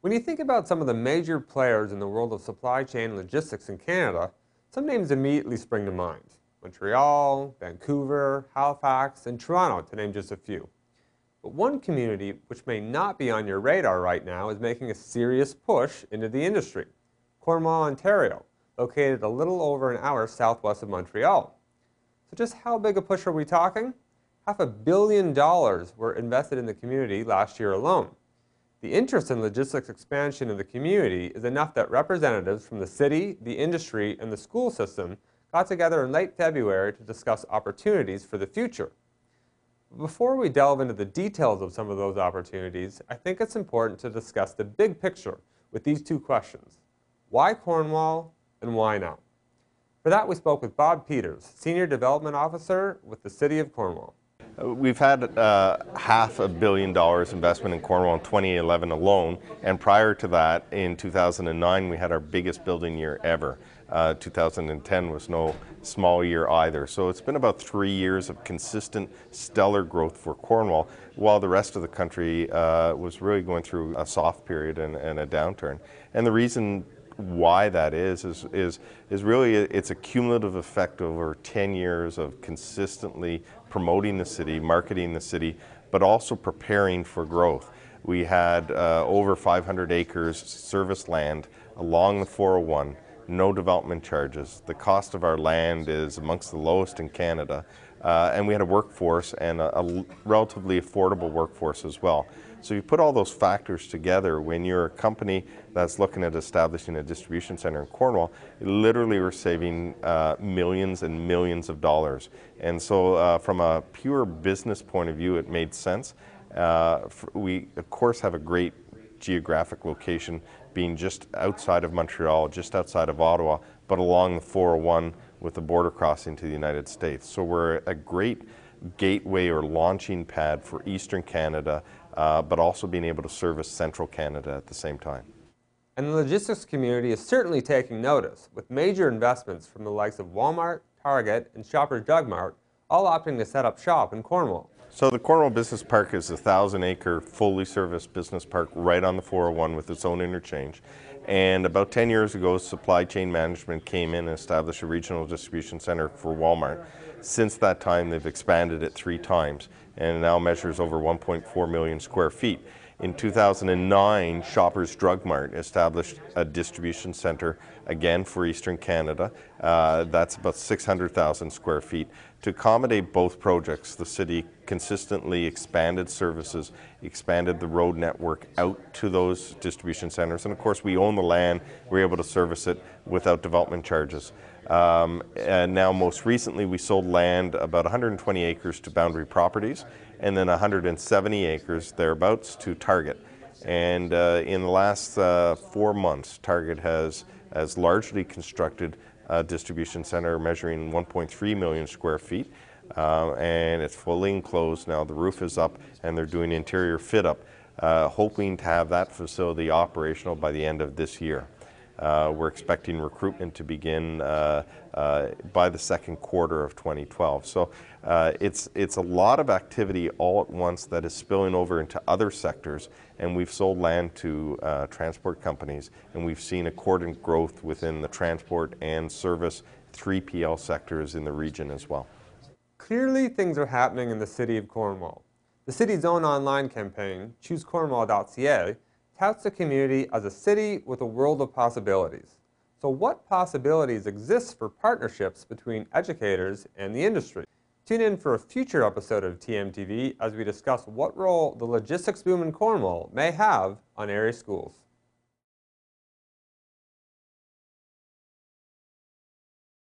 When you think about some of the major players in the world of supply chain logistics in Canada, some names immediately spring to mind. Montreal, Vancouver, Halifax, and Toronto, to name just a few. But one community which may not be on your radar right now is making a serious push into the industry. Cornwall, Ontario, located a little over an hour southwest of Montreal. So just how big a push are we talking? $500 million were invested in the community last year alone. The interest in logistics expansion in the community is enough that representatives from the city, the industry, and the school system got together in late February to discuss opportunities for the future. Before we delve into the details of some of those opportunities, I think it's important to discuss the big picture with these two questions. Why Cornwall and why now? For that, we spoke with Bob Peters, Senior Development Officer with the City of Cornwall. We've had $500 million investment in Cornwall in 2011 alone, and prior to that, in 2009, we had our biggest building year ever. 2010 was no small year either. So it's been about 3 years of consistent stellar growth for Cornwall, while the rest of the country was really going through a soft period and a downturn. And the reason why that is really it's a cumulative effect over 10 years of consistently promoting the city, marketing the city, but also preparing for growth. We had over 500 acres service land along the 401, no development charges. The cost of our land is amongst the lowest in Canada, and we had a workforce and a relatively affordable workforce as well. So you put all those factors together when you're a company that's looking at establishing a distribution center in Cornwall, literally we're saving millions and millions of dollars. And so from a pure business point of view, it made sense. We, of course, have a great geographic location being just outside of Montreal, just outside of Ottawa, but along the 401 with the border crossing to the United States. So we're a great gateway or launching pad for Eastern Canada, but also being able to service Central Canada at the same time. And the logistics community is certainly taking notice, with major investments from the likes of Walmart, Target, and Shoppers Drug Mart all opting to set up shop in Cornwall. So the Cornwall Business Park is a 1,000-acre, fully serviced business park right on the 401 with its own interchange. And about 10 years ago, supply chain management came in and established a regional distribution center for Walmart. Since that time, they've expanded it 3 times and it now measures over 1.4 million square feet. In 2009, Shoppers Drug Mart established a distribution center, again for Eastern Canada. That's about 600,000 square feet. To accommodate both projects, the city consistently expanded services, expanded the road network out to those distribution centers. And of course, we own the land, we're able to service it without development charges. And now most recently, we sold land, about 120 acres to Boundary Properties, and then 170 acres thereabouts to Target. And in the last 4 months, Target has largely constructed a distribution center measuring 1.3 million square feet, and it's fully enclosed now. The roof is up, and they're doing interior fit-up, hoping to have that facility operational by the end of this year. We're expecting recruitment to begin by the second quarter of 2012. So it's a lot of activity all at once that is spilling over into other sectors, and we've sold land to transport companies, and we've seen accordant growth within the transport and service 3PL sectors in the region as well. Clearly, things are happening in the City of Cornwall. The city's own online campaign, ChooseCornwall.ca, touts the community as a city with a world of possibilities. So what possibilities exist for partnerships between educators and the industry? Tune in for a future episode of TMTV as we discuss what role the logistics boom in Cornwall may have on area schools.